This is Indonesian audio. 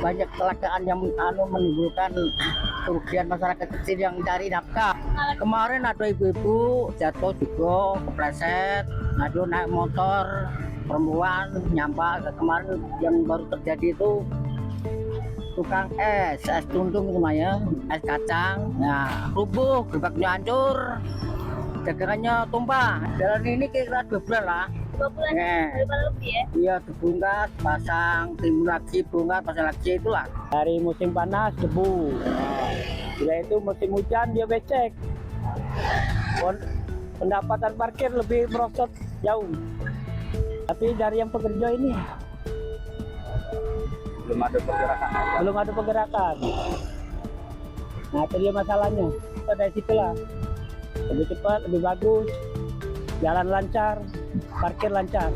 Banyak kecelakaan yang menimbulkan kerugian masyarakat kecil yang cari nafkah. Kemarin ada ibu-ibu jatuh juga, kepleset, aduh naik motor, perempuan nyampak. Kemarin yang baru terjadi itu tukang es tuntung itu ya, es kacang, nah rubuh, gerbaknya hancur, dagangannya tumpah. Jalan ini kira-kira 2 bulan lah. 2 bulan lebih ya? Iya, dibongkar, pasang, timbul lagi, bongkar, pasang lagi, itulah. Dari musim panas debu, bila itu musim hujan dia becek. Pendapatan parkir lebih merosot jauh. Tapi dari yang pekerja ini belum ada pergerakan. Nah itu dia masalahnya. Dari situlah lebih cepat, lebih bagus, jalan lancar, parkir lancar.